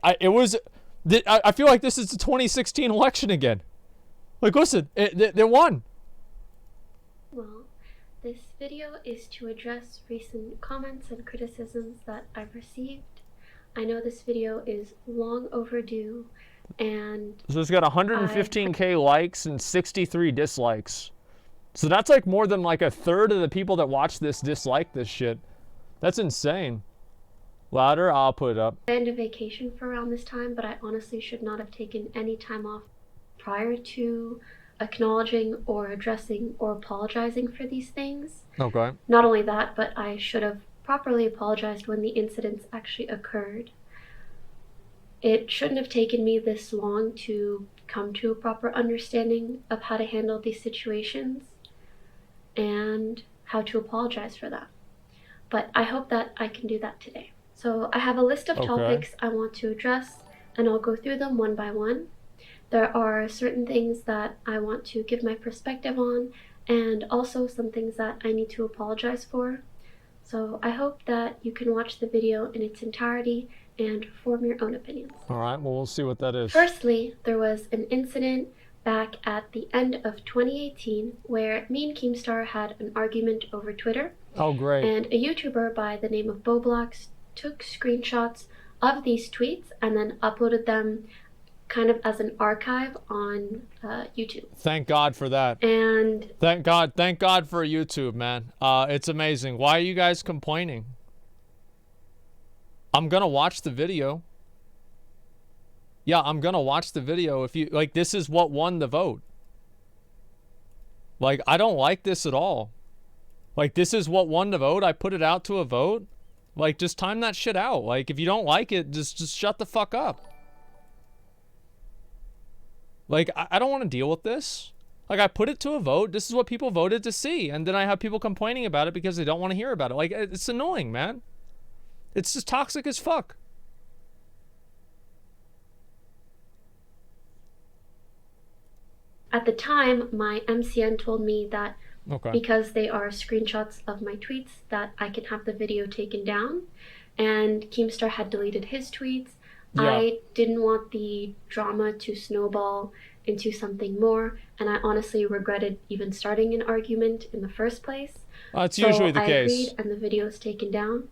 I feel like this is the 2016 election again. Like, listen, they won. Well, this video is to address recent comments and criticisms that I've received. I know this video is long overdue, and so it's got 115k likes and 63 dislikes. So that's like more than like a third of the people that watch this dislike this shit. That's insane. Louder, I'll put it up. I planned a vacation for around this time, but I honestly should not have taken any time off prior to acknowledging or addressing or apologizing for these things. Okay. Not only that, but I should have properly apologized when the incidents actually occurred. It shouldn't have taken me this long to come to a proper understanding of how to handle these situations and how to apologize for that. But I hope that I can do that today. So I have a list of topics I want to address, and I'll go through them one by one. There are certain things that I want to give my perspective on, and also some things that I need to apologize for. So I hope that you can watch the video in its entirety and form your own opinions. All right, well, we'll see what that is. Firstly, there was an incident back at the end of 2018 where me and Keemstar had an argument over Twitter. Oh, great. And a YouTuber by the name of Boblox took screenshots of these tweets and then uploaded them kind of as an archive on YouTube. Thank God for that. And thank God for YouTube, man. It's amazing. Why are you guys complaining? I'm gonna watch the video. Yeah, I'm gonna watch the video. If you like, this is what won the vote. Like, I don't like this at all. Like, this is what won the vote. I put it out to a vote. Like, just time that shit out. Like, if you don't like it, just shut the fuck up. Like, I don't want to deal with this. Like, I put it to a vote. This is what people voted to see. And then I have people complaining about it because they don't want to hear about it. Like, it's annoying, man. It's just toxic as fuck. At the time, my MCN told me that because they are screenshots of my tweets, that I can have the video taken down. And Keemstar had deleted his tweets. Yeah. I didn't want the drama to snowball into something more, and I honestly regretted even starting an argument in the first place. It's usually the case. I agreed, and the video is taken down.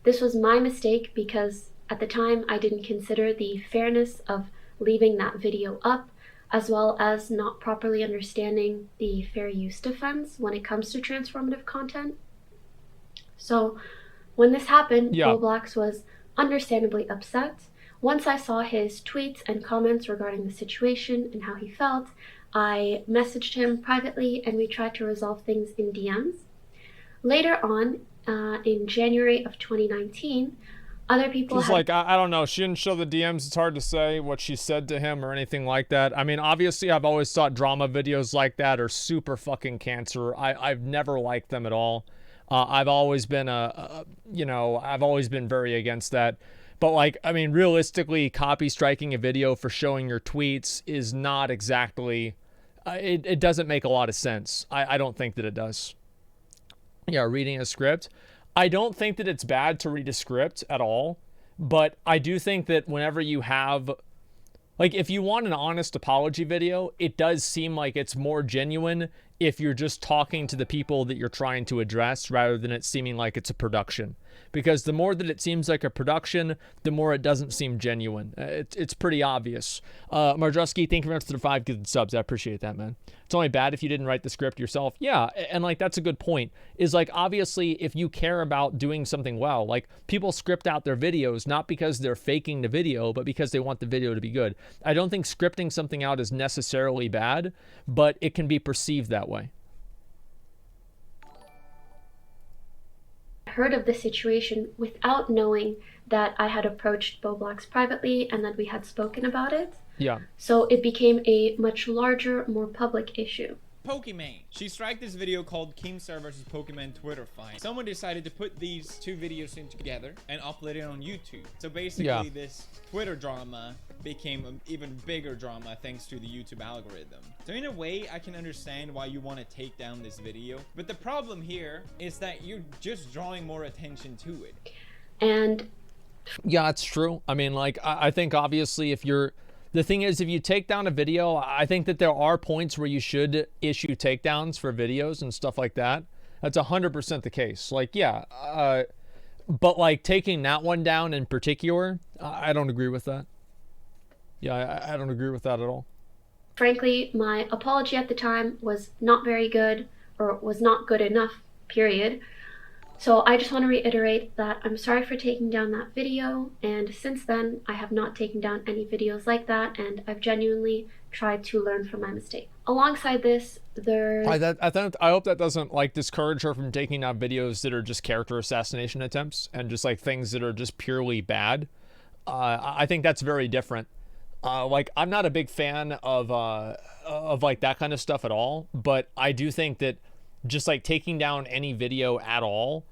This was my mistake because at the time I didn't consider the fairness of leaving that video up, as well as not properly understanding the fair use defense when it comes to transformative content. So when this happened, Roblox was understandably upset. Once I saw his tweets and comments regarding the situation and how he felt, I messaged him privately and we tried to resolve things in DMs. Later on, in January of 2019, other people She's like, I don't know. She didn't show the DMs. It's hard to say what she said to him or anything like that. I mean, obviously, I've always thought drama videos like that are super fucking cancer. I've never liked them at all. I've always been I've always been very against that. But like, I mean, realistically, copy striking a video for showing your tweets is not exactly, it doesn't make a lot of sense. I don't think that it does. Yeah, reading a script. I don't think that it's bad to read a script at all, but I do think that whenever you have, like, if you want an honest apology video, it does seem like it's more genuine if you're just talking to the people that you're trying to address rather than it seeming like it's a production. Because the more that it seems like a production, the more it doesn't seem genuine. It's pretty obvious. Marjuski, thank you very much for the 5 good subs. I appreciate that, man. It's only bad if you didn't write the script yourself. Yeah, and like, that's a good point. Is like, obviously, if you care about doing something well, like, people script out their videos not because they're faking the video, but because they want the video to be good. I don't think scripting something out is necessarily bad, but it can be perceived that way. Heard of the situation without knowing that I had approached Boblox privately and that we had spoken about it. Yeah. So it became a much larger, more public issue. Pokimane. She striked this video called Keemstar vs. Pokimane Twitter fight. Someone decided to put these two videos in together and upload it on YouTube. So basically this Twitter drama became an even bigger drama thanks to the YouTube algorithm. So in a way, I can understand why you want to take down this video. But the problem here is that you're just drawing more attention to it. And Yeah, it's true. I mean, like, I think obviously the thing is, if you take down a video, I think that there are points where you should issue takedowns for videos and stuff like that. That's 100% the case. Like, yeah, but like taking that one down in particular, I don't agree with that. Yeah, I don't agree with that at all. Frankly, my apology at the time was not very good, or was not good enough, period. So I just want to reiterate that I'm sorry for taking down that video, and since then I have not taken down any videos like that, and I've genuinely tried to learn from my mistake. Alongside this, there's... I hope that doesn't like discourage her from taking down videos that are just character assassination attempts and just like things that are just purely bad. I think that's very different. Like, I'm not a big fan of like that kind of stuff at all, but I do think that just like taking down any video at all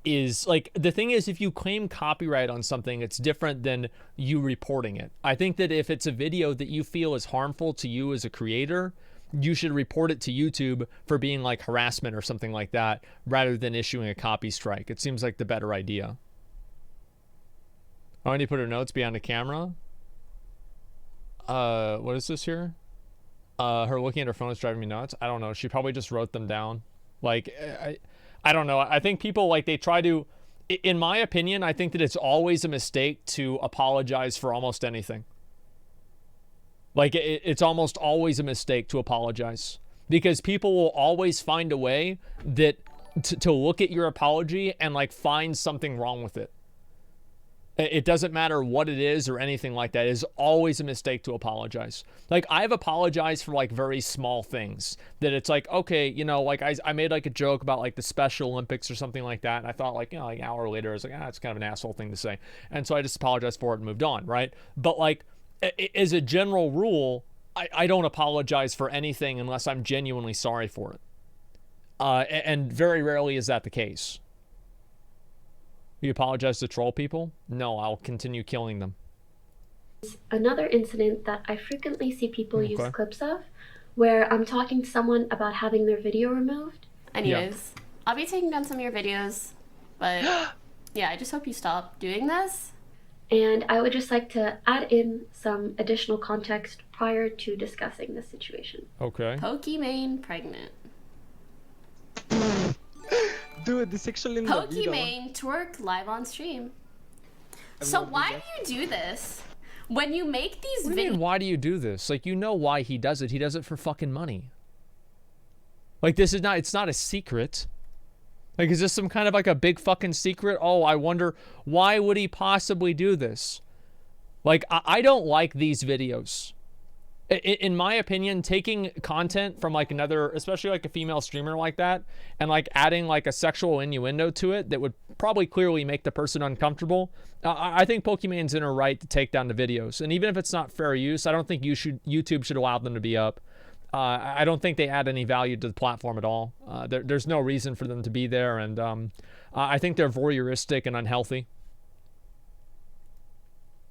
is like, the thing is, if you claim copyright on something, it's different than you reporting it. I think that if it's a video that you feel is harmful to you as a creator, you should report it to YouTube for being like harassment or something like that, rather than issuing a copy strike. It seems like the better idea. Oh, I need to put her notes behind the camera. What is this here? Her looking at her phone is driving me nuts. I don't know. She probably just wrote them down. Like, I don't know. I think people, like, they try to, in my opinion, I think that it's always a mistake to apologize for almost anything. Like, it's almost always a mistake to apologize, because people will always find a way that to look at your apology and like find something wrong with it. It doesn't matter what it is or anything like that. It is always a mistake to apologize. Like, I've apologized for like very small things that it's like, okay, you know, like I made like a joke about like the Special Olympics or something like that. And I thought, like, you know, like an hour later, I was like, it's kind of an asshole thing to say. And so I just apologized for it and moved on, right? But like, as a general rule, I don't apologize for anything unless I'm genuinely sorry for it. And very rarely is that the case. You apologize to troll people? No, I'll continue killing them. Another incident that I frequently see people use clips of, where I'm talking to someone about having their video removed. Anyways, I'll be taking down some of your videos, but yeah, I just hope you stop doing this. And I would just like to add in some additional context prior to discussing this situation. Okay. Pokimane pregnant. Dude, this actually in the video. Pokimane twerk live on stream. So why do you do this? When you make these videos... Why do you do this? Like, you know why he does it. He does it for fucking money. Like, this is not... It's not a secret. Like, is this some kind of like a big fucking secret? Oh, I wonder, why would he possibly do this? Like, I don't like these videos. In my opinion, taking content from like another, especially like a female streamer like that, and like adding like a sexual innuendo to it that would probably clearly make the person uncomfortable, I think Pokimane's in her right to take down the videos. And even if it's not fair use, I don't think YouTube should allow them to be up. I don't think they add any value to the platform at all. There's no reason for them to be there, and I think they're voyeuristic and unhealthy.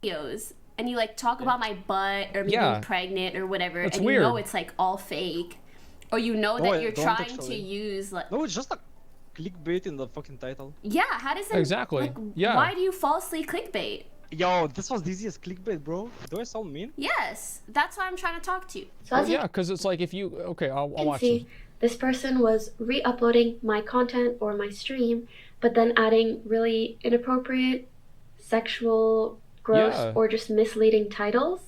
Videos. And you like talk about my butt or me being pregnant or whatever, and weird. You know it's like all fake, or you know that you're trying to use like... No, it's just a clickbait in the fucking title. Yeah, how does it... Exactly. Like, yeah. Why do you falsely clickbait? Yo, this was the easiest clickbait, bro. Do I sound mean? Yes, that's why I'm trying to talk to you. So as yeah, because it's like if you... Okay, I'll watch see, this person was re-uploading my content or my stream, but then adding really inappropriate, sexual, gross, or just misleading titles.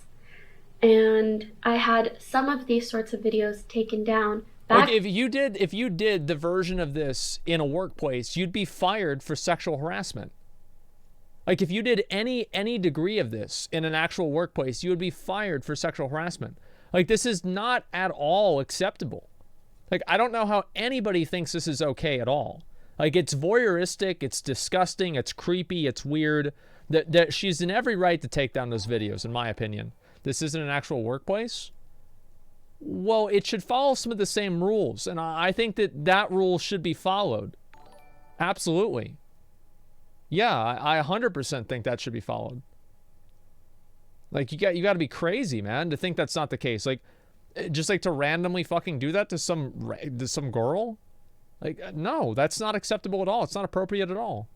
And I had some of these sorts of videos taken down. Like, if you did the version of this in a workplace, you'd be fired for sexual harassment. Like, if you did any degree of this in an actual workplace, you would be fired for sexual harassment. Like, this is not at all acceptable. Like, I don't know how anybody thinks this is okay at all. Like, it's voyeuristic, it's disgusting, it's creepy, it's weird. That she's in every right to take down those videos, in my opinion. This isn't an actual workplace. Well, it should follow some of the same rules, and I think that rule should be followed. Absolutely. Yeah, I 100% think that should be followed. Like, you got to be crazy, man, to think that's not the case. Like, just like to randomly fucking do that to some girl? Like, no, that's not acceptable at all. It's not appropriate at all.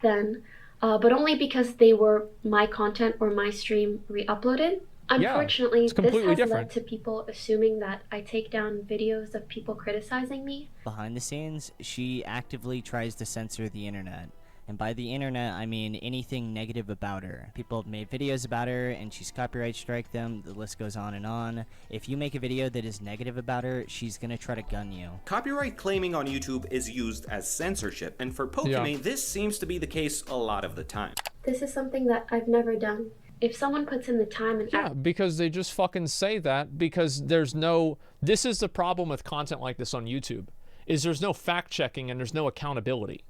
Then but only because they were my content or my stream re-uploaded. Unfortunately, it's this completely has different. led to people assuming that I take down videos of people criticizing me. Behind the scenes, she actively tries to censor the internet. And by the internet, I mean anything negative about her. People have made videos about her and she's copyright strike them, the list goes on and on. If you make a video that is negative about her, she's gonna try to gun you. Copyright claiming on YouTube is used as censorship, and for Pokimane, this seems to be the case a lot of the time. This is something that I've never done. If someone puts in the time and Yeah, because they just fucking say that because there's no... This is the problem with content like this on YouTube, is there's no fact checking and there's no accountability.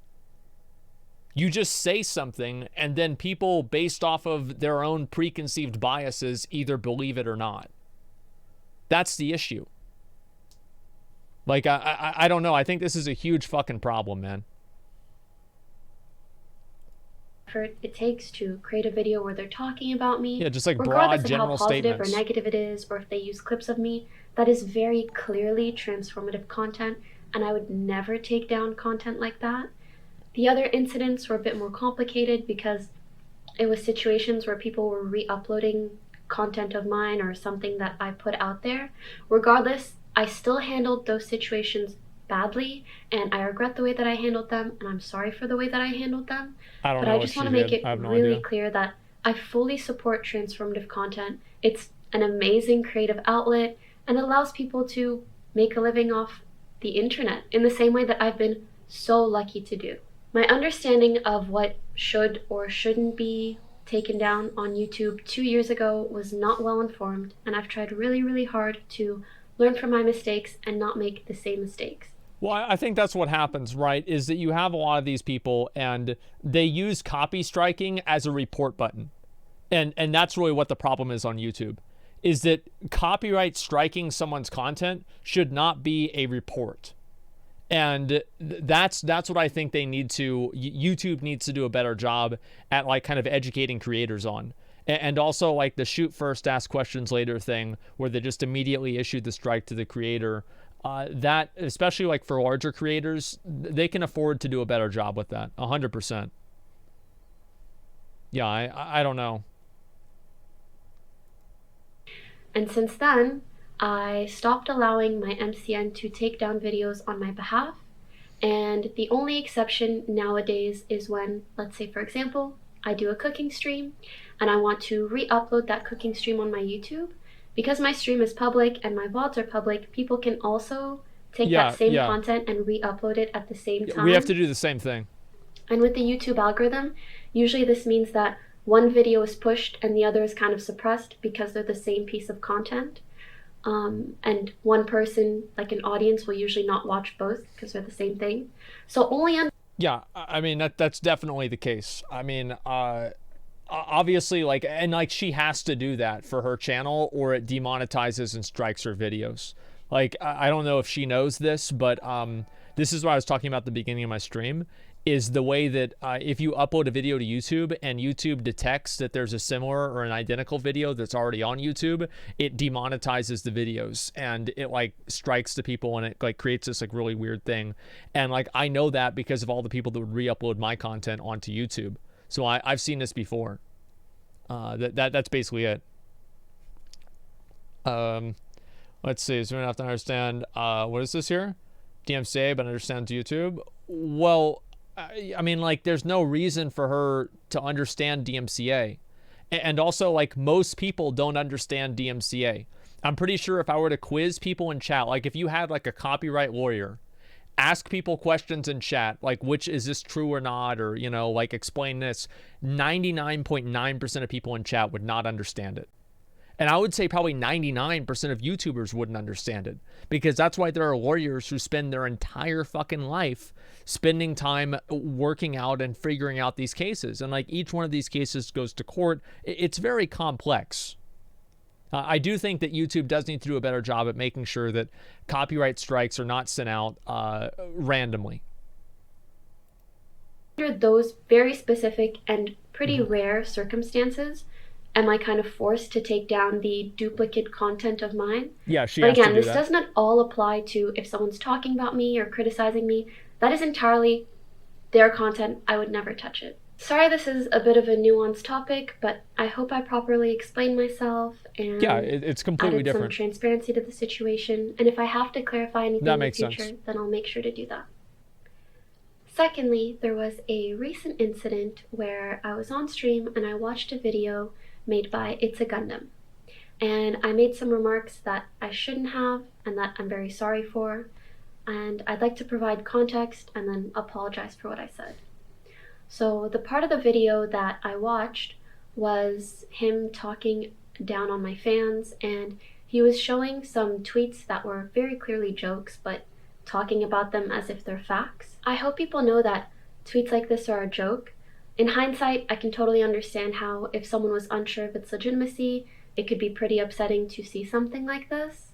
You just say something and then people, based off of their own preconceived biases, either believe it or not. That's the issue. Like, I don't know. I think this is a huge fucking problem, man. effort it takes to create a video where they're talking about me. Yeah, just like regardless broad general of how positive statements. or negative it is, or if they use clips of me, that is very clearly transformative content, and I would never take down content like that. The other incidents were a bit more complicated because it was situations where people were re-uploading content of mine or something that I put out there. Regardless, I still handled those situations badly, and I regret the way that I handled them, and I'm sorry for the way that I handled them. I don't But know I just want to make it really clear that I fully support transformative content. It's an amazing creative outlet and it allows people to make a living off the internet in the same way that I've been so lucky to do. My understanding of what should or shouldn't be taken down on YouTube 2 years ago was not well informed, and I've tried really, really hard to learn from my mistakes and not make the same mistakes. Well, I think that's what happens, right? Is that you have a lot of these people and they use copy striking as a report button. And that's really what the problem is on YouTube, is that copyright striking someone's content should not be a report. And that's what I think they need to, YouTube needs to do a better job at, like, kind of educating creators on. And also, like, the shoot first, ask questions later thing, where they just immediately issued the strike to the creator. That, especially like for larger creators, they can afford to do a better job with that. 100%. Yeah, I don't know. And since then, I stopped allowing my MCN to take down videos on my behalf. And the only exception nowadays is when, let's say for example, I do a cooking stream and I want to re-upload that cooking stream on my YouTube. Because my stream is public and my VODs are public, people can also take that same content and re-upload it at the same time. We have to do the same thing. And with the YouTube algorithm, usually this means that one video is pushed and the other is kind of suppressed because they're the same piece of content. And one person, like an audience, will usually not watch both because they're the same thing. So only on... Yeah, I mean, that's definitely the case. I mean, obviously, like, and like she has to do that for her channel or it demonetizes and strikes her videos. Like, I don't know if she knows this, but this is what I was talking about at the beginning of my stream, is the way that if you upload a video to YouTube and YouTube detects that there's a similar or an identical video that's already on YouTube, it demonetizes the videos and it like strikes the people and it like creates this like really weird thing. And like, I know that because of all the people that would re-upload my content onto YouTube. So I've seen this before. That's basically it. Let's see. So we have to understand, what is this here? DMCA, but understands YouTube. Well, I mean, like, there's no reason for her to understand DMCA. And also, like, most people don't understand DMCA. I'm pretty sure if I were to quiz people in chat, like if you had like a copyright lawyer, ask people questions in chat, like, which is this true or not, or, you know, like, explain this, 99.9% of people in chat would not understand it. And I would say probably 99% of YouTubers wouldn't understand it, because that's why there are lawyers who spend their entire fucking life spending time working out and figuring out these cases. And like, each one of these cases goes to court. It's very complex. I do think that YouTube does need to do a better job at making sure that copyright strikes are not sent out randomly. Under those very specific and pretty rare circumstances, am I kind of forced to take down the duplicate content of mine? Yeah, she has to do that. But again, this does not all apply to if someone's talking about me or criticizing me. That is entirely their content. I would never touch it. Sorry this is a bit of a nuanced topic, but I hope I properly explained myself and Yeah, it's completely added different. some transparency to the situation, and if I have to clarify anything That in the makes future, sense. then I'll make sure to do that. Secondly, there was a recent incident where I was on stream and I watched a video made by It's a Gundam. And I made some remarks that I shouldn't have and that I'm very sorry for, and I'd like to provide context and then apologize for what I said. So the part of the video that I watched was him talking down on my fans, and he was showing some tweets that were very clearly jokes, but talking about them as if they're facts. I hope people know that tweets like this are a joke. In hindsight, I can totally understand how, if someone was unsure of its legitimacy, it could be pretty upsetting to see something like this.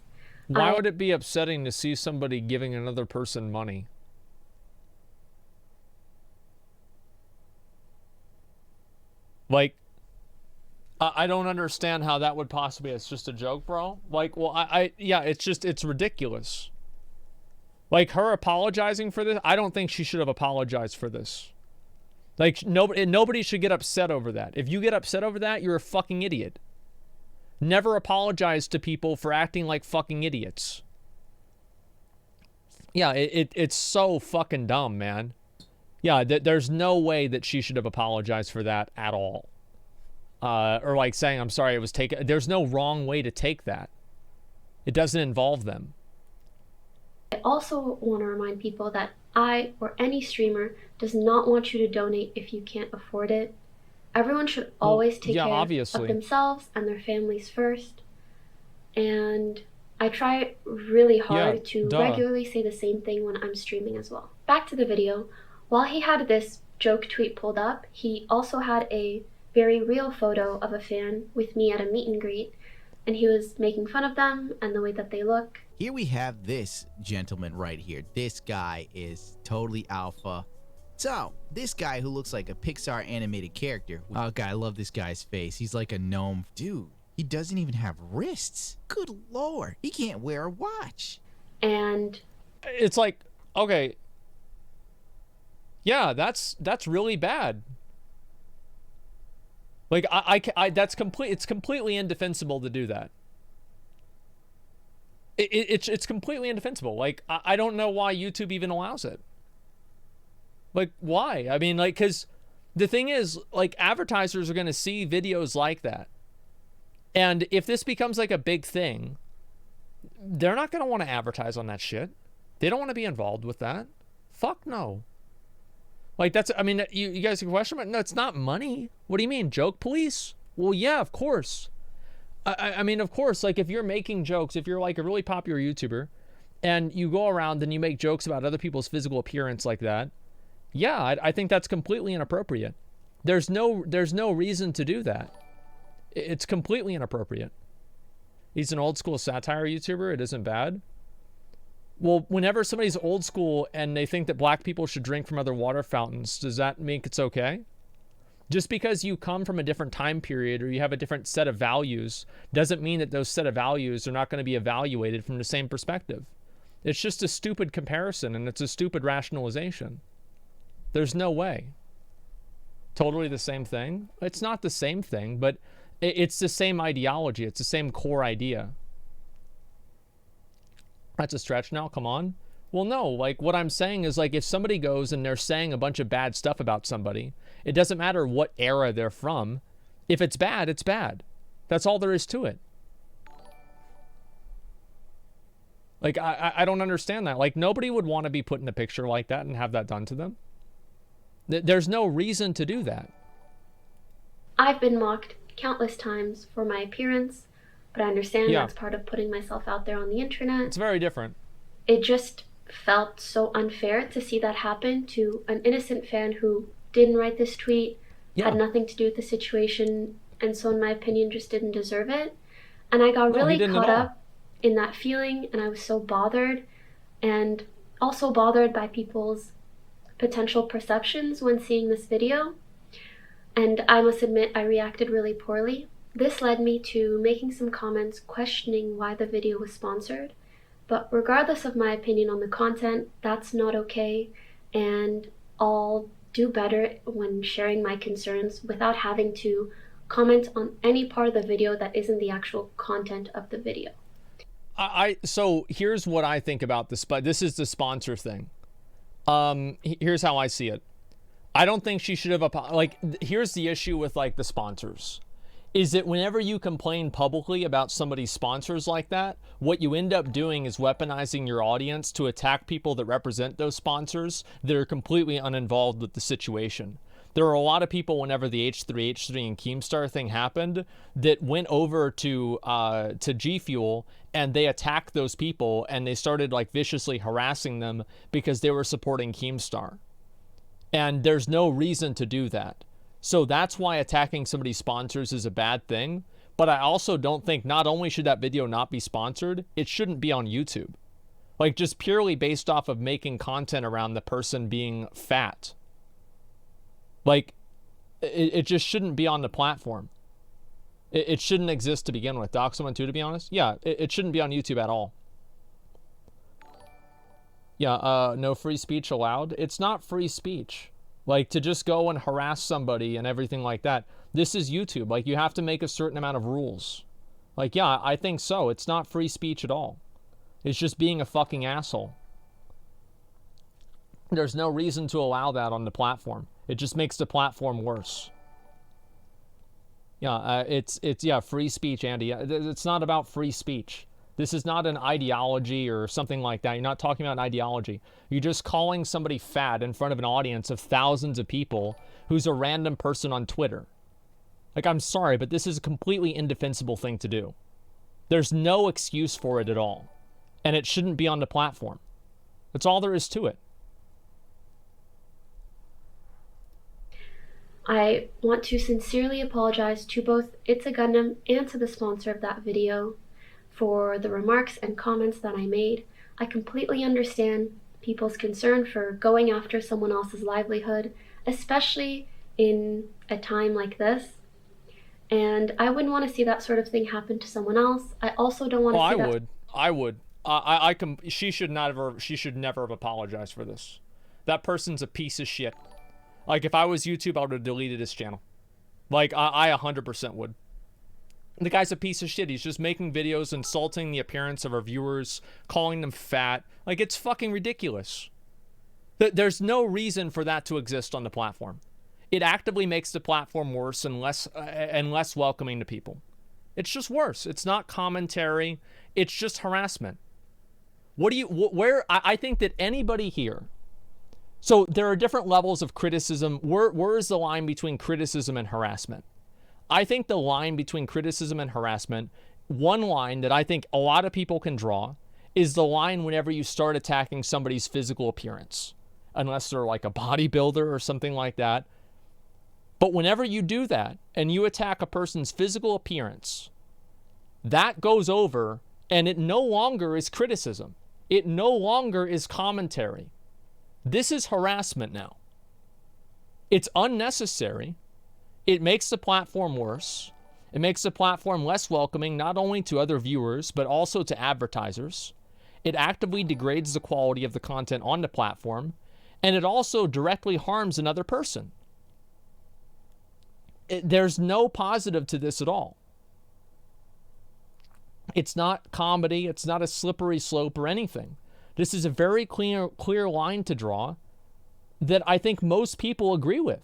Why would it be upsetting to see somebody giving another person money? Like, I don't understand how that would possibly, it's just a joke, bro. Like, well, yeah, it's ridiculous. Like, her apologizing for this, I don't think she should have apologized for this. Like, nobody should get upset over that. If you get upset over that, you're a fucking idiot. Never apologize to people for acting like fucking idiots. Yeah, it's so fucking dumb, man. Yeah, there's no way that she should have apologized for that at all. Or like saying, I'm sorry, it was taken. There's no wrong way to take that. It doesn't involve them. I also want to remind people that I, or any streamer, does not want you to donate if you can't afford it. Everyone should always take care of themselves and their families first. And I try really hard to regularly say the same thing when I'm streaming as well. Back to the video. While he had this joke tweet pulled up, he also had a very real photo of a fan with me at a meet and greet, and he was making fun of them and the way that they look. Here we have this gentleman right here. This guy is totally alpha. So, this guy who looks like a Pixar animated character. Oh god, I love this guy's face. He's like a gnome. Dude, he doesn't even have wrists. Good lord, he can't wear a watch. And it's like, okay, yeah, that's really bad. Like, it's completely indefensible to do that. It's completely indefensible. Like, I don't know why YouTube even allows it. Like, why? I mean, like, because the thing is, like, advertisers are going to see videos like that. And if this becomes, like, a big thing, they're not going to want to advertise on that shit. They don't want to be involved with that. Fuck no. Like, that's, I mean, you guys can question, but no, it's not money. What do you mean, joke police? Well, yeah, of course. I mean, of course, like, if you're making jokes, if you're, like, a really popular YouTuber, and you go around and you make jokes about other people's physical appearance like that, yeah, I think that's completely inappropriate. There's no reason to do that. It's completely inappropriate. He's an old school satire YouTuber. It isn't bad. Well, whenever somebody's old school and they think that black people should drink from other water fountains, does that mean it's okay? Just because you come from a different time period or you have a different set of values doesn't mean that those set of values are not going to be evaluated from the same perspective. It's just a stupid comparison and it's a stupid rationalization. There's no way. Totally the same thing? It's not the same thing, but it's the same ideology. It's the same core idea. That's a stretch now, come on. Well, no, like, what I'm saying is, like, if somebody goes and they're saying a bunch of bad stuff about somebody, it doesn't matter what era they're from. If it's bad, it's bad. That's all there is to it. Like, I don't understand that. Like, nobody would want to be put in a picture like that and have that done to them. There's no reason to do that. I've been mocked countless times for my appearance, but I understand that's part of putting myself out there on the internet. It's very different. It just felt so unfair to see that happen to an innocent fan who didn't write this tweet, had nothing to do with the situation, and so in my opinion just didn't deserve it. And I got really caught up in that feeling, and I was so bothered, and also bothered by people's potential perceptions when seeing this video. And I must admit, I reacted really poorly. This led me to making some comments questioning why the video was sponsored. But regardless of my opinion on the content, that's not okay, and I'll do better when sharing my concerns without having to comment on any part of the video that isn't the actual content of the video. So here's what I think about this, but this is the sponsor thing. Here's how I see it. I don't think she should have, like, here's the issue with, like, the sponsors. Is that whenever you complain publicly about somebody's sponsors like that, what you end up doing is weaponizing your audience to attack people that represent those sponsors that are completely uninvolved with the situation. There are a lot of people, whenever the H3 and Keemstar thing happened, that went over to G Fuel and they attacked those people and they started, like, viciously harassing them because they were supporting Keemstar. And there's no reason to do that. So that's why attacking somebody's sponsors is a bad thing. But I also don't think, not only should that video not be sponsored, it shouldn't be on YouTube. Like, just purely based off of making content around the person being fat. Like, it just shouldn't be on the platform. It shouldn't exist to begin with. Doc someone too, to be honest? Yeah, it shouldn't be on YouTube at all. Yeah, no free speech allowed. It's not free speech. Like, to just go and harass somebody and everything like that. This is YouTube. Like, you have to make a certain amount of rules. Like, yeah, I think so. It's not free speech at all. It's just being a fucking asshole. There's no reason to allow that on the platform. It just makes the platform worse. Yeah, it's yeah, free speech, Andy. It's not about free speech. This is not an ideology or something like that. You're not talking about an ideology. You're just calling somebody fat in front of an audience of thousands of people who's a random person on Twitter. Like, I'm sorry, but this is a completely indefensible thing to do. There's no excuse for it at all. And it shouldn't be on the platform. That's all there is to it. I want to sincerely apologize to both It's a Gundam and to the sponsor of that video for the remarks and comments that I made. I completely understand people's concern for going after someone else's livelihood, especially in a time like this. And I wouldn't want to see that sort of thing happen to someone else. I also don't want to see that. I would. She should never have apologized for this. That person's a piece of shit. Like, if I was YouTube, I would have deleted his channel. Like, I 100% would. The guy's a piece of shit. He's just making videos insulting the appearance of our viewers, calling them fat. Like, it's fucking ridiculous. There's no reason for that to exist on the platform. It actively makes the platform worse and less welcoming to people. It's just worse. It's not commentary. It's just harassment. I think that anybody here. So there are different levels of criticism. Where is the line between criticism and harassment? I think the line between criticism and harassment, one line that I think a lot of people can draw, is the line whenever you start attacking somebody's physical appearance. Unless they're like a bodybuilder or something like that. But whenever you do that, and you attack a person's physical appearance, that goes over, and it no longer is criticism. It no longer is commentary. This is harassment now. It's unnecessary. It makes the platform worse. It makes the platform less welcoming, not only to other viewers, but also to advertisers. It actively degrades the quality of the content on the platform, and it also directly harms another person. There's no positive to this at all. It's not comedy. It's not a slippery slope or anything. This is a very clear line to draw that I think most people agree with.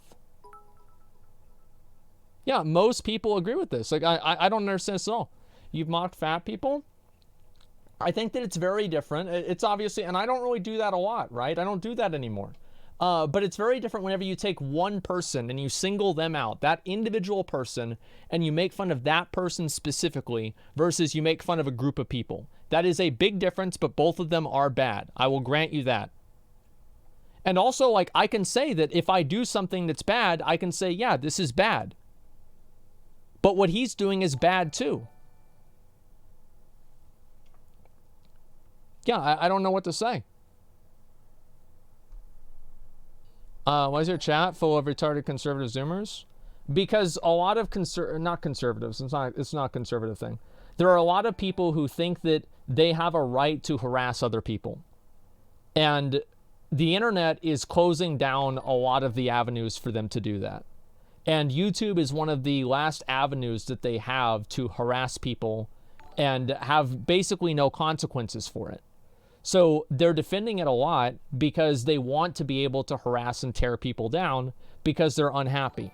Yeah, most people agree with this. Like, I don't understand this at all. You've mocked fat people? I think that it's very different. It's obviously, and I don't really do that a lot, right? I don't do that anymore. But it's very different whenever you take one person and you single them out, that individual person, and you make fun of that person specifically versus you make fun of a group of people. That is a big difference, but both of them are bad. I will grant you that. And also, like, I can say that if I do something that's bad, I can say, yeah, this is bad. But what he's doing is bad too. Yeah, I don't know what to say. Why is your chat full of retarded conservative Zoomers? Because a lot of not conservatives, it's not a conservative thing. There are a lot of people who think that they have a right to harass other people. And the internet is closing down a lot of the avenues for them to do that. And YouTube is one of the last avenues that they have to harass people and have basically no consequences for it. So they're defending it a lot because they want to be able to harass and tear people down because they're unhappy.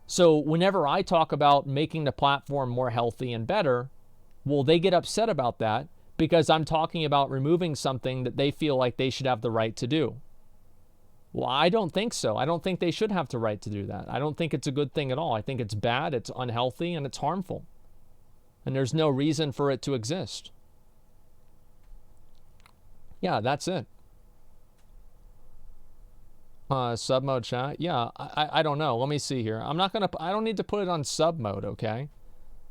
So whenever I talk about making the platform more healthy and better, well, they get upset about that because I'm talking about removing something that they feel like they should have the right to do. Well, I don't think so. I don't think they should have the right to do that. I don't think it's a good thing at all. I think it's bad, it's unhealthy, and it's harmful. And there's no reason for it to exist. Yeah, that's it. Sub mode chat. Yeah, I don't know. Let me see here. I don't need to put it on sub mode, okay?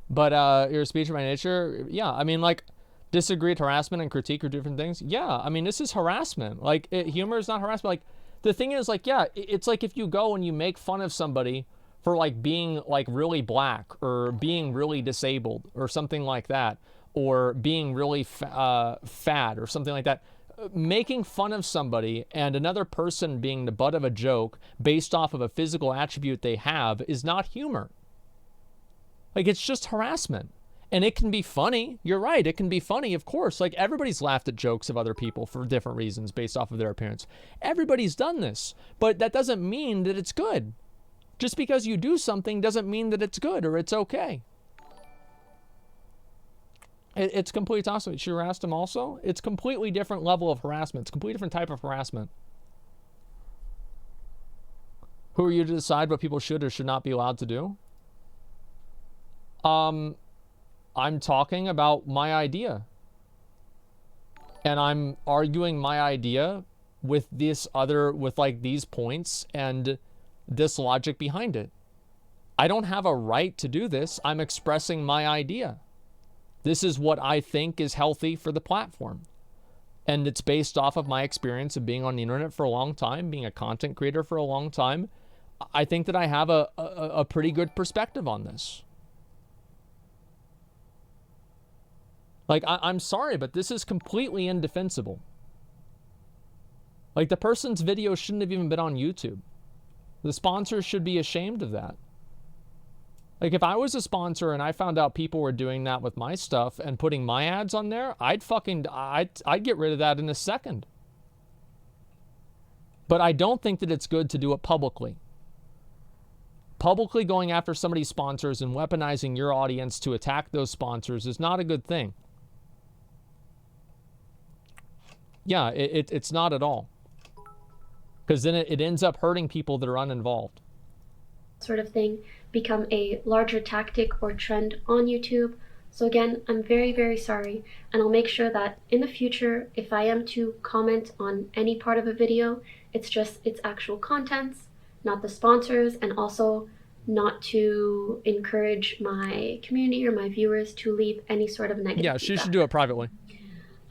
But your speech by nature, yeah, I mean, like, disagreed, harassment, and critique are different things. Yeah, I mean, this is harassment. Like, humor is not harassment. Like, the thing is, like, yeah, it's like if you go and you make fun of somebody for, like, being, like, really black or being really disabled or something like that, or being really fat or something like that. Making fun of somebody and another person being the butt of a joke based off of a physical attribute they have is not humor. Like, it's just harassment. And it can be funny. You're right. It can be funny, of course. Like, everybody's laughed at jokes of other people for different reasons based off of their appearance. Everybody's done this. But that doesn't mean that it's good. Just because you do something doesn't mean that it's good or it's okay. It's complete awesome. She harassed him also. It's completely different level of harassment. It's a completely different type of harassment. Who are you to decide what people should or should not be allowed to do? I'm talking about my idea. And I'm arguing my idea with like these points and this logic behind it. I don't have a right to do this. I'm expressing my idea. This is what I think is healthy for the platform. And it's based off of my experience of being on the internet for a long time, being a content creator for a long time. I think that I have a pretty good perspective on this. Like, I'm sorry, but this is completely indefensible. Like, the person's video shouldn't have even been on YouTube. The sponsors should be ashamed of that. Like, if I was a sponsor and I found out people were doing that with my stuff and putting my ads on there, I'd get rid of that in a second. But I don't think that it's good to do it publicly. Publicly going after somebody's sponsors and weaponizing your audience to attack those sponsors is not a good thing. Yeah, it's not at all. Because then it ends up hurting people that are uninvolved. Sort of thing become a larger tactic or trend on YouTube. So again, I'm very, very sorry, and I'll make sure that in the future, if I am to comment on any part of a video, it's just its actual contents, not the sponsors, and also not to encourage my community or my viewers to leave any sort of negative Yeah, she feedback. should do it privately.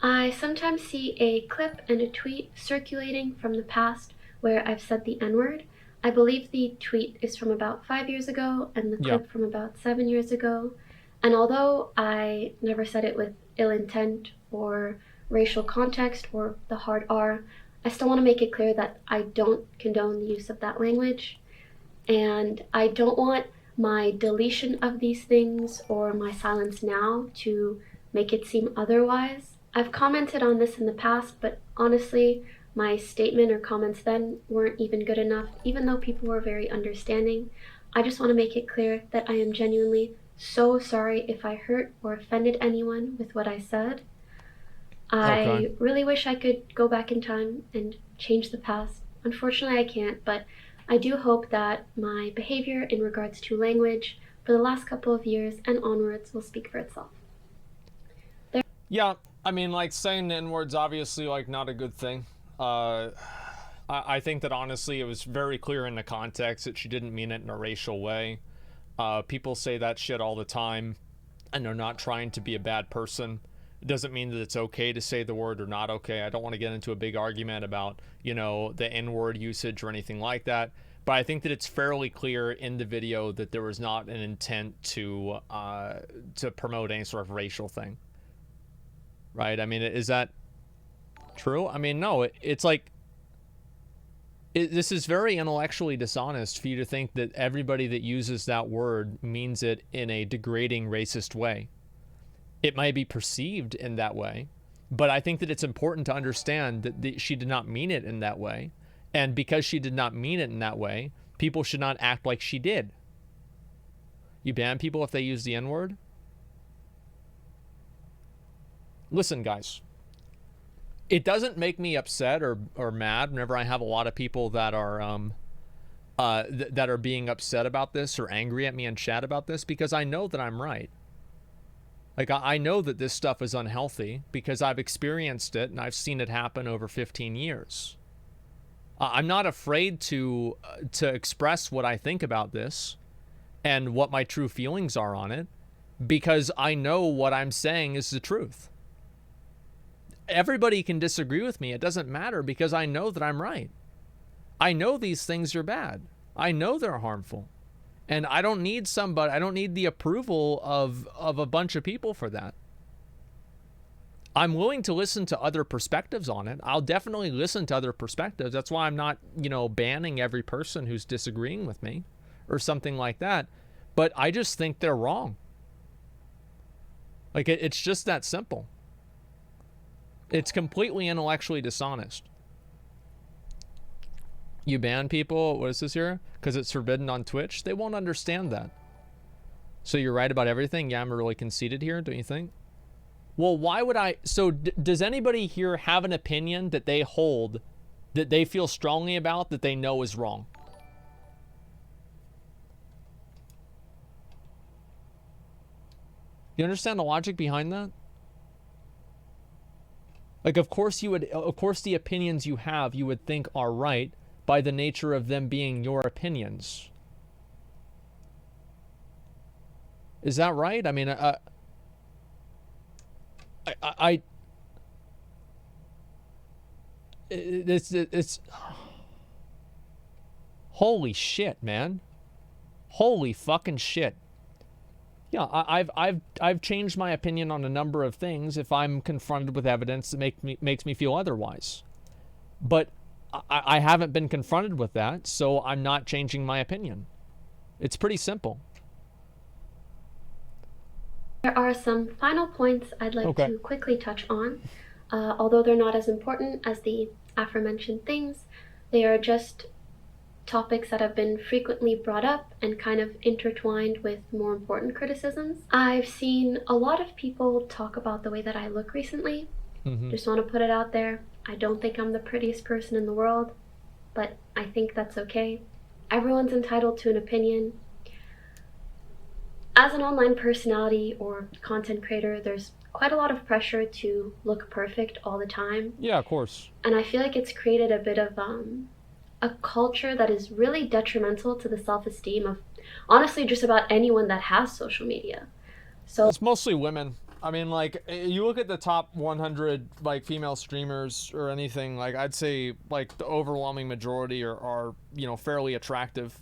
I sometimes see a clip and a tweet circulating from the past where I've said the N-word. I believe the tweet is from about 5 years ago and the clip from about 7 years ago. And although I never said it with ill intent or racial context or the hard R, I still want to make it clear that I don't condone the use of that language. And I don't want my deletion of these things or my silence now to make it seem otherwise. I've commented on this in the past, but honestly, my statement or comments then weren't even good enough, even though people were very understanding. I just want to make it clear that I am genuinely so sorry if I hurt or offended anyone with what I said. I really wish I could go back in time and change the past. Unfortunately, I can't, but I do hope that my behavior in regards to language for the last couple of years and onwards will speak for itself. Yeah, I mean, like, saying the N-word's obviously, like, not a good thing. I think that, honestly, it was very clear in the context that she didn't mean it in a racial way. People say that shit all the time, and they're not trying to be a bad person. It doesn't mean that it's okay to say the word or not okay. I don't want to get into a big argument about, you know, the N-word usage or anything like that. But I think that it's fairly clear in the video that there was not an intent to promote any sort of racial thing. Right? I mean, is that true? I mean, no, it's like, This is very intellectually dishonest for you to think that everybody that uses that word means it in a degrading, racist way. It might be perceived in that way, but I think that it's important to understand that she did not mean it in that way. And because she did not mean it in that way, people should not act like she did. You ban people if they use the N-word? Listen, guys. It doesn't make me upset or mad whenever I have a lot of people that are that are being upset about this or angry at me in chat about this, because I know that I'm right. Like, I know that this stuff is unhealthy because I've experienced it and I've seen it happen over 15 years. I'm not afraid to express what I think about this and what my true feelings are on it, because I know what I'm saying is the truth. Everybody can disagree with me. It doesn't matter, because I know that I'm right. I know these things are bad. I know they're harmful. And I don't need somebody, I don't need the approval of a bunch of people for that. I'm willing to listen to other perspectives on it. I'll definitely listen to other perspectives. That's why I'm not, you know, banning every person who's disagreeing with me or something like that. But I just think they're wrong. Like, it's just that simple. It's completely intellectually dishonest. You ban people, what is this here? Because it's forbidden on Twitch? They won't understand that. So you're right about everything? Yeah, I'm really conceited here, don't you think? Well, why would I? So does anybody here have an opinion that they hold, that they feel strongly about, that they know is wrong? You understand the logic behind that? Like, of course the opinions you have, you would think are right by the nature of them being your opinions. Is that right? I mean, it's holy shit, man. Holy fucking shit. Yeah, I've changed my opinion on a number of things if I'm confronted with evidence that makes me feel otherwise. But I haven't been confronted with that, so I'm not changing my opinion. It's pretty simple. There are some final points I'd like to quickly touch on. Although they're not as important as the aforementioned things, they are just topics that have been frequently brought up and kind of intertwined with more important criticisms. I've seen a lot of people talk about the way that I look recently. Just want to put it out there. I don't think I'm the prettiest person in the world, but I think that's okay. Everyone's entitled to an opinion. As an online personality or content creator, there's quite a lot of pressure to look perfect all the time. Yeah, of course. And I feel like it's created a bit of a culture that is really detrimental to the self-esteem of honestly just about anyone that has social media. So it's mostly women. I mean, like, you look at the top 100 like female streamers or anything, like, I'd say like the overwhelming majority are you know, fairly attractive.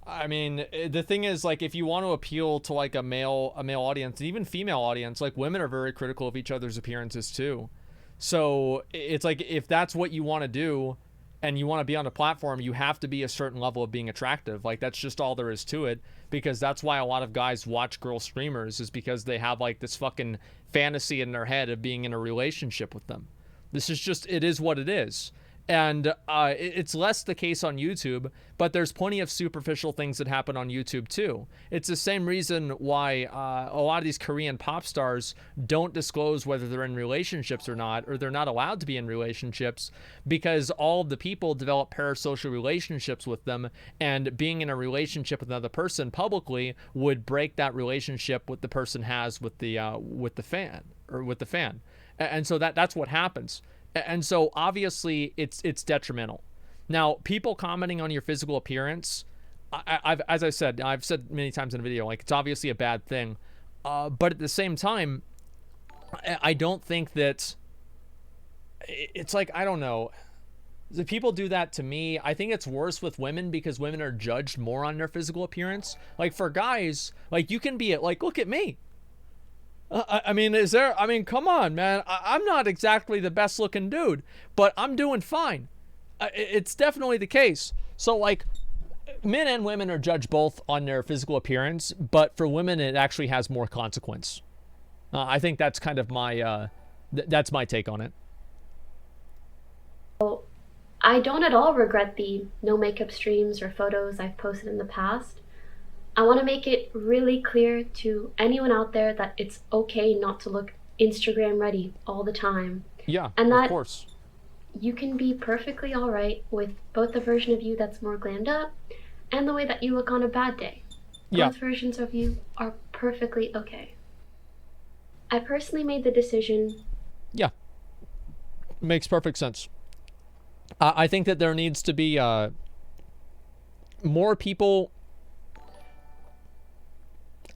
I mean, the thing is, like, if you want to appeal to like a male audience, and even female audience, like, women are very critical of each other's appearances too. So it's like, if that's what you want to do and you want to be on a platform, you have to be a certain level of being attractive. Like, that's just all there is to it, because that's why a lot of guys watch girl streamers, is because they have like this fucking fantasy in their head of being in a relationship with them. This is just, it is what it is. And it's less the case on YouTube, but there's plenty of superficial things that happen on YouTube too. It's the same reason why a lot of these Korean pop stars don't disclose whether they're in relationships or not, or they're not allowed to be in relationships, because all of the people develop parasocial relationships with them, and being in a relationship with another person publicly would break that relationship with the person has with the fan. And so that's what happens. And so obviously it's detrimental. Now, people commenting on your physical appearance, as I said, I've said many times in the video, like, it's obviously a bad thing. But at the same time, I don't think that it's like, I don't know. The people do that to me. I think it's worse with women, because women are judged more on their physical appearance. Like, for guys, like, you can be like, look at me. I mean, come on, man. I'm not exactly the best looking dude, but I'm doing fine. It's definitely the case. So like, men and women are judged both on their physical appearance, but for women, it actually has more consequence. I think that's kind of my, that's my take on it. I don't at all regret the no makeup streams or photos I've posted in the past. I want to make it really clear to anyone out there that it's okay not to look Instagram ready all the time. Yeah, and that of course. You can be perfectly alright with both the version of you that's more glammed up and the way that you look on a bad day. Both versions of you are perfectly okay. I personally made the decision. Yeah. Makes perfect sense. I think that there needs to be more people.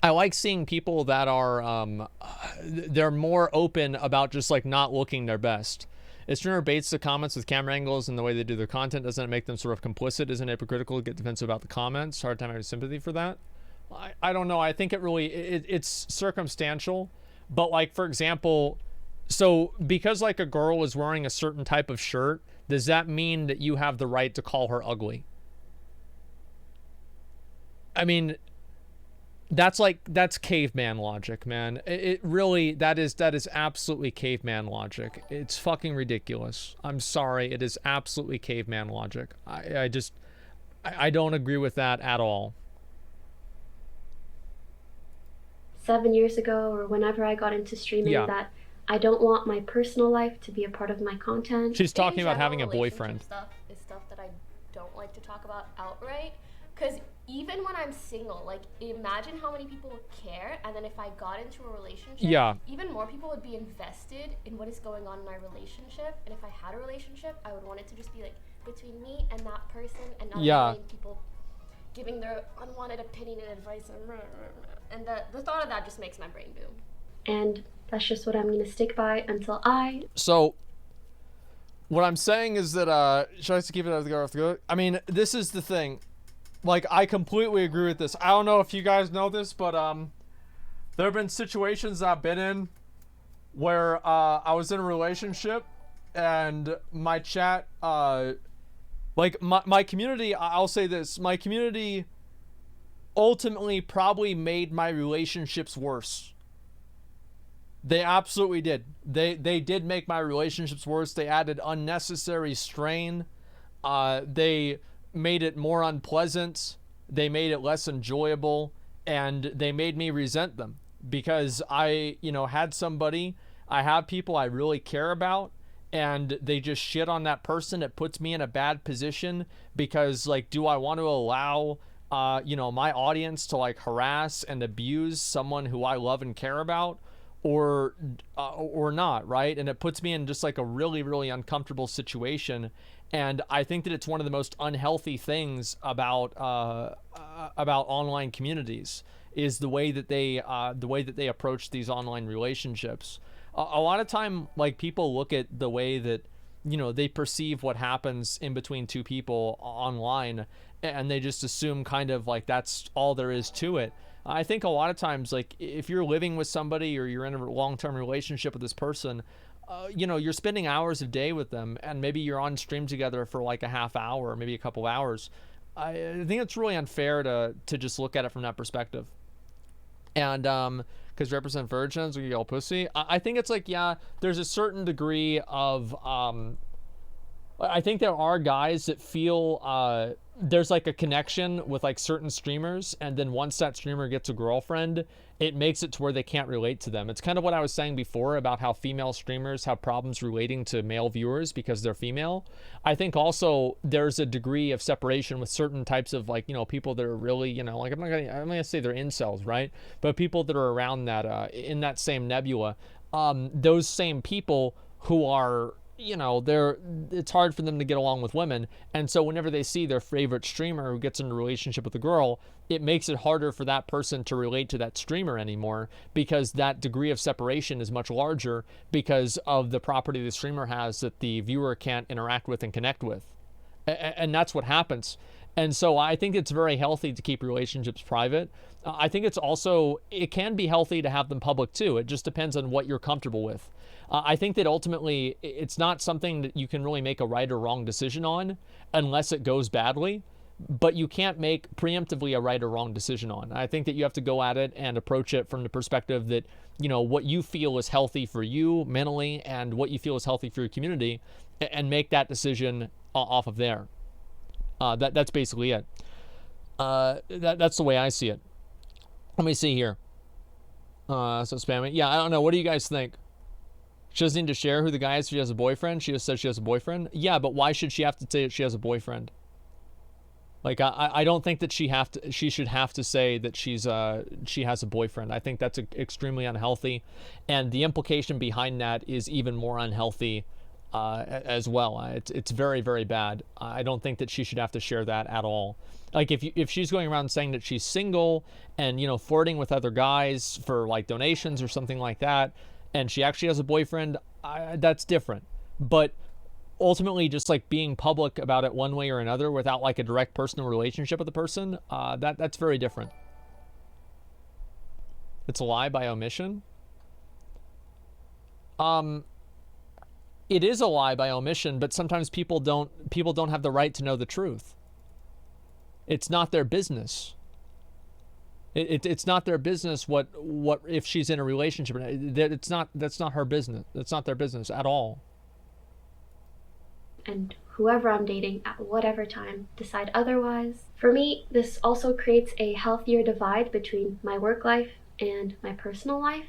I like seeing people that are, they're more open about just like not looking their best. A streamer baits the comments with camera angles and the way they do their content. Doesn't it make them sort of complicit? Isn't it hypocritical to get defensive about the comments? Hard time having sympathy for that. I don't know. I think it really, it's circumstantial. But like, for example, so because like a girl is wearing a certain type of shirt, does that mean that you have the right to call her ugly? I mean, that's caveman logic, man. It really, that is absolutely caveman logic. It's fucking ridiculous. I'm sorry. It is absolutely caveman logic. I don't agree with that at all. 7 years ago or whenever I got into streaming that I don't want my personal life to be a part of my content. She's talking about having a boyfriend. Stuff is stuff that I don't like to talk about outright, because even when I'm single, like, imagine how many people would care, and then if I got into a relationship, even more people would be invested in what is going on in my relationship, and if I had a relationship, I would want it to just be, like, between me and that person, and not having people giving their unwanted opinion and advice, and the thought of that just makes my brain boom. And that's just what I'm going to stick by until I... So, what I'm saying is that, should I just keep it off the go? I mean, this is the thing. Like, I completely agree with this. I don't know if you guys know this, but there have been situations I've been in where I was in a relationship and my chat, like my community, I'll say this, my community ultimately probably made my relationships worse. They absolutely did. They did make my relationships worse. They added unnecessary strain. They made it more unpleasant. They made it less enjoyable, and they made me resent them because I, had somebody, I have people I really care about, and they just shit on that person. It puts me in a bad position because, like, do I want to allow, my audience to, like, harass and abuse someone who I love and care about, or not, right? And it puts me in just like a really, really uncomfortable situation. And I think that it's one of the most unhealthy things about online communities is the way that they approach these online relationships. A lot of time, like, people look at the way that, they perceive what happens in between two people online, and they just assume kind of like that's all there is to it. I think a lot of times, like, if you're living with somebody or you're in a long-term relationship with this person, you're spending hours a day with them, and maybe you're on stream together for like a half hour or maybe a couple hours. I think it's really unfair to just look at it from that perspective. And because represent virgins or you all pussy, I think it's like, there's a certain degree of I think there are guys that feel there's like a connection with like certain streamers, and then once that streamer gets a girlfriend, it makes it to where they can't relate to them. It's kind of what I was saying before about how female streamers have problems relating to male viewers because they're female. I think also there's a degree of separation with certain types of, like, people that are really, like, I'm not gonna say they're incels, right? But people that are around that in that same nebula, those same people who are, it's hard for them to get along with women, and so whenever they see their favorite streamer who gets in a relationship with a girl, it makes it harder for that person to relate to that streamer anymore, because that degree of separation is much larger because of the property the streamer has that the viewer can't interact with and connect with, and that's what happens. And so I think it's very healthy to keep relationships private. I think it's also, it can be healthy to have them public too. It just depends on what you're comfortable with. I think that ultimately it's not something that you can really make a right or wrong decision on unless it goes badly, but you can't make preemptively a right or wrong decision on. I think that you have to go at it and approach it from the perspective that, you know, what you feel is healthy for you mentally and what you feel is healthy for your community, and make that decision off of there. That's basically it. That's the way I see it. Let me see here. So spamming. Yeah, I don't know. What do you guys think? She doesn't need to share who the guy is if she has a boyfriend. She just says she has a boyfriend. Yeah, but why should she have to say that she has a boyfriend? Like, I don't think that she should have to say that she has a boyfriend. I think that's extremely unhealthy, and the implication behind that is even more unhealthy as well. It's very, very bad. I don't think that she should have to share that at all. Like, if she's going around saying that she's single and, you know, flirting with other guys for like donations or something like that, and she actually has a boyfriend, that's different. But ultimately, just like being public about it one way or another without like a direct personal relationship with the person, that's very different. It's a lie by omission. It is a lie by omission, but sometimes people don't have the right to know the truth. It's not their business. It's not their business what if she's in a relationship. That's not her business. That's not their business at all. And whoever I'm dating at whatever time decide otherwise. For me, this also creates a healthier divide between my work life and my personal life,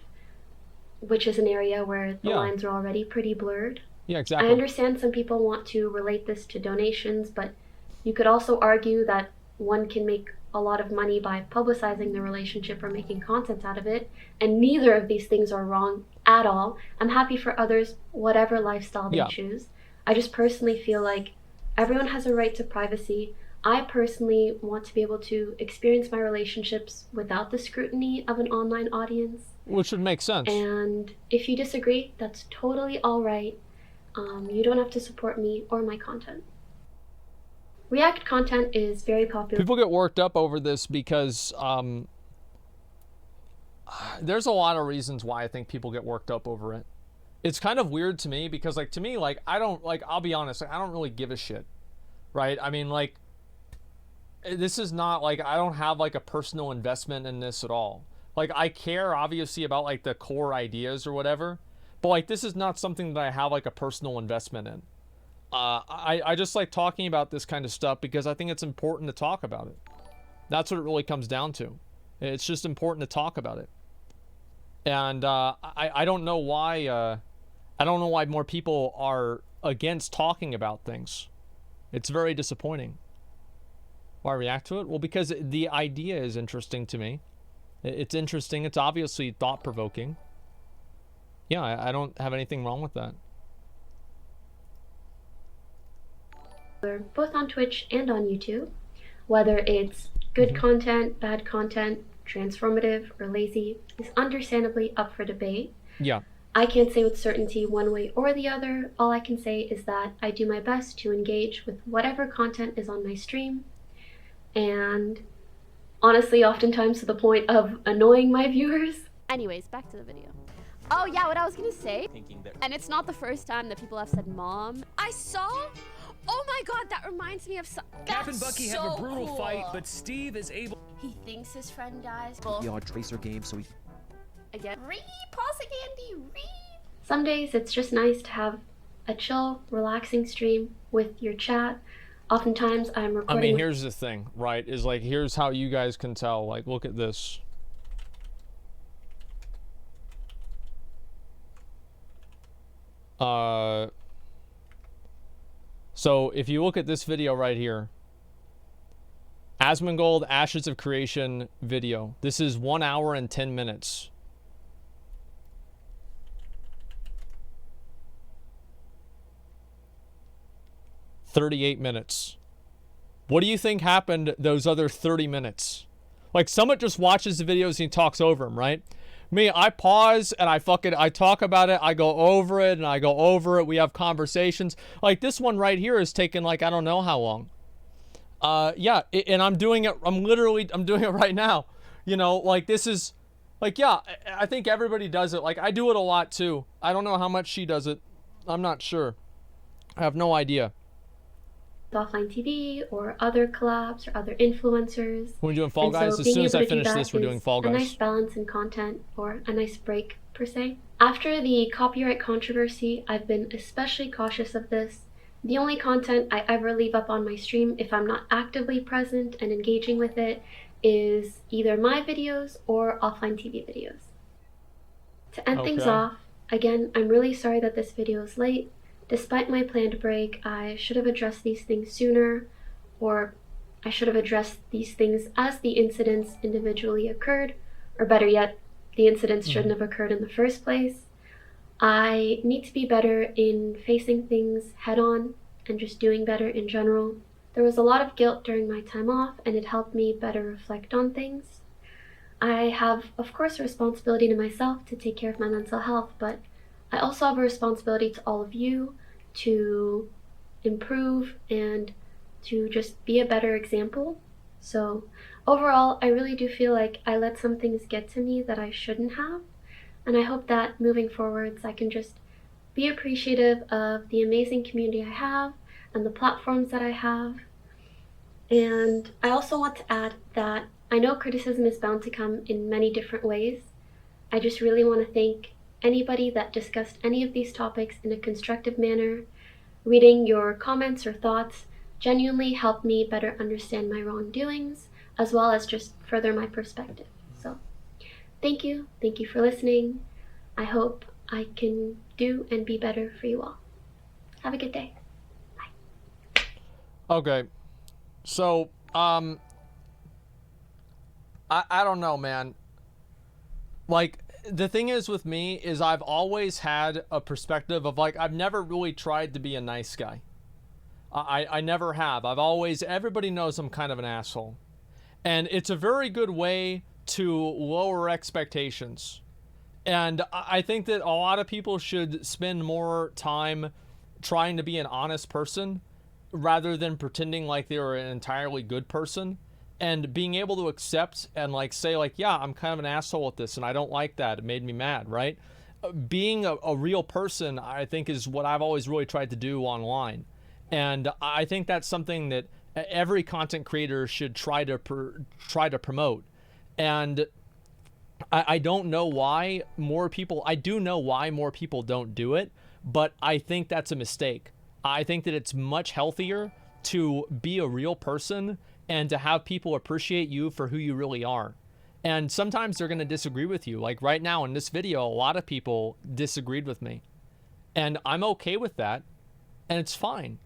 which is an area where the lines are already pretty blurred. Yeah, exactly. I understand some people want to relate this to donations, but you could also argue that one can make a lot of money by publicizing the relationship or making content out of it, and neither of these things are wrong at all. I'm happy for others, whatever lifestyle they choose. I just personally feel like everyone has a right to privacy. I personally want to be able to experience my relationships without the scrutiny of an online audience. Which would make sense. And if you disagree, that's totally all right. You don't have to support me or my content. React content is very popular. People get worked up over this because there's a lot of reasons why I think people get worked up over it. It's kind of weird to me because, like, to me, like, I don't, like, I'll be honest, like, I don't really give a shit, right? I mean, like, this is not, like, I don't have, like, a personal investment in this at all. Like, I care, obviously, about, like, the core ideas or whatever, but, like, this is not something that I have, like, a personal investment in. I just like talking about this kind of stuff because I think it's important to talk about it. That's what it really comes down to. It's just important to talk about it. And I don't know why more people are against talking about things. It's very disappointing. Why react to it? Well, because the idea is interesting to me. It's interesting. It's obviously thought-provoking. Yeah, I don't have anything wrong with that. Both on Twitch and on YouTube, whether it's good content, bad content, transformative, or lazy, is understandably up for debate. Yeah. I can't say with certainty one way or the other. All I can say is that I do my best to engage with whatever content is on my stream, and honestly, oftentimes to the point of annoying my viewers. Anyways, back to the video. Oh yeah, what I was gonna say, and it's not the first time that people have said mom. I saw, oh my god, that reminds me of Cap and Bucky have a brutal fight, but Steve is able. He thinks his friend dies. The odd Tracer game, so he... Again. Read, pause again, read. Some days it's just nice to have a chill, relaxing stream with your chat. Oftentimes I'm recording. I mean, here's the thing, right? Is like, here's how you guys can tell. Like, look at this. So if you look at this video right here, Asmongold Ashes of Creation video. This is 1 hour and 10 minutes. $38 minutes. What do you think happened those other 30 minutes? Like, someone just watches the videos and he talks over them, right? Me, I pause and I talk about it. I go over it and I go over it. We have conversations. Like, this one right here is taking, like, I don't know how long. Yeah, and I'm doing it. I'm doing it right now. You know, like, this is, like, yeah, I think everybody does it. Like, I do it a lot, too. I don't know how much she does it. I'm not sure. I have no idea. Offline TV or other collabs or other influencers. We're doing Fall Guys. So As soon as I being able to do finish that this, we're doing is Fall Guys. a nice balance in content, or a nice break, per se. After the copyright controversy, I've been especially cautious of this. The only content I ever leave up on my stream, if I'm not actively present and engaging with it, is either my videos or offline TV videos. To end things off, again, I'm really sorry that this video is late. Despite my planned break, I should have addressed these things sooner, or I should have addressed these things as the incidents individually occurred, or better yet, the incidents shouldn't have occurred in the first place. I need to be better in facing things head on and just doing better in general. There was a lot of guilt during my time off, and it helped me better reflect on things. I have, of course, a responsibility to myself to take care of my mental health, but I also have a responsibility to all of you to improve and to just be a better example. So overall, I really do feel like I let some things get to me that I shouldn't have. And I hope that moving forwards, I can just be appreciative of the amazing community I have and the platforms that I have. And I also want to add that I know criticism is bound to come in many different ways. I just really want to thank anybody that discussed any of these topics in a constructive manner. Reading your comments or thoughts genuinely helped me better understand my wrongdoings, as well as just further my perspective. So thank you for listening. I hope I can do and be better for you all. Have a good day. Bye. Okay, so I don't know, man. Like, the thing is with me is I've always had a perspective of, like, I've never really tried to be a nice guy. I never have. I've always, everybody knows I'm kind of an asshole. And it's a very good way to lower expectations. And I think that a lot of people should spend more time trying to be an honest person rather than pretending like they're an entirely good person. And being able to accept and, like, say, like, yeah, I'm kind of an asshole at this and I don't like that. It made me mad, right? Being a real person, I think, is what I've always really tried to do online. And I think that's something that every content creator should try to promote. And I don't know why more people, I do know why more people don't do it, but I think that's a mistake. I think that it's much healthier to be a real person and to have people appreciate you for who you really are. And sometimes they're going to disagree with you. Like right now in this video, a lot of people disagreed with me. And I'm okay with that. And it's fine.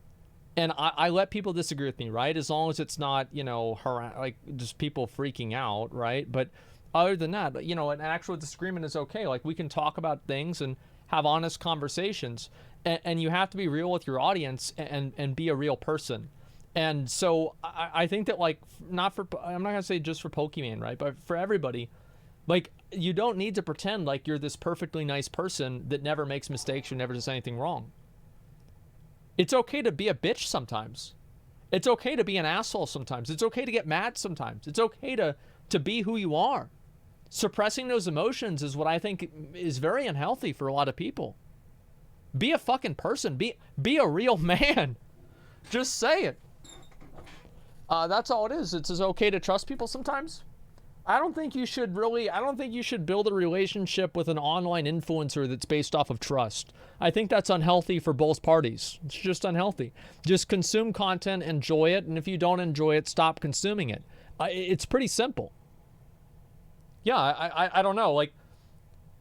And I let people disagree with me, right? As long as it's not, you know, like just people freaking out, right? But other than that, you know, an actual disagreement is okay. Like, we can talk about things and have honest conversations. And you have to be real with your audience and be a real person. And so I think that, like, I'm not going to say just for Pokimane, right? But for everybody, like, you don't need to pretend like you're this perfectly nice person that never makes mistakes or never does anything wrong. It's okay to be a bitch sometimes. It's okay to be an asshole sometimes. It's okay to get mad sometimes. It's okay to be who you are. Suppressing those emotions is what I think is very unhealthy for a lot of people. Be a fucking person. Be a real man. Just say it. That's all it is. It's okay to trust people sometimes. I don't think you should build a relationship with an online influencer that's based off of trust. I think that's unhealthy for both parties. It's just unhealthy. Just consume content, enjoy it, and if you don't enjoy it, stop consuming it. It's pretty simple. Yeah, I don't know. Like,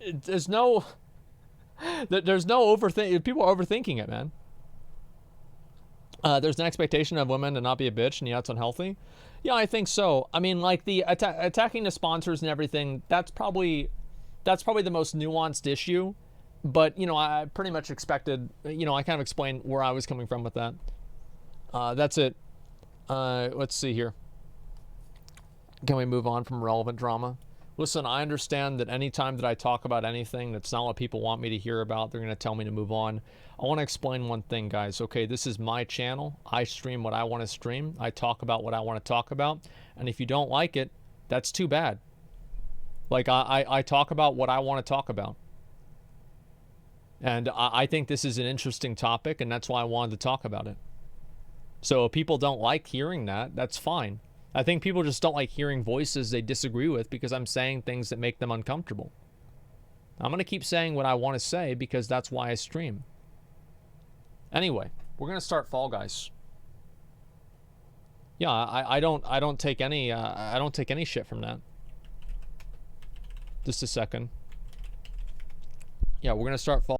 there's no overthink. People are overthinking it, man. There's an expectation of women to not be a bitch, and yeah, it's unhealthy. Yeah, I think so. I mean, like, the attacking the sponsors and everything, that's probably the most nuanced issue. But, you know, I pretty much expected, you know, I kind of explained where I was coming from with that. That's it. Let's see here. Can we move on from relevant drama? Listen, I understand that anytime that I talk about anything that's not what people want me to hear about, they're going to tell me to move on. I want to explain one thing, guys. Okay, this is my channel. I stream what I want to stream. I talk about what I want to talk about. And if you don't like it, that's too bad. Like, I talk about what I want to talk about. And I think this is an interesting topic, and that's why I wanted to talk about it. So if people don't like hearing that, that's fine. I think people just don't like hearing voices they disagree with because I'm saying things that make them uncomfortable. I'm going to keep saying what I want to say because that's why I stream. Anyway, we're going to start Fall Guys. Yeah, I don't take any shit from that. Just a second. Yeah, we're going to start Fall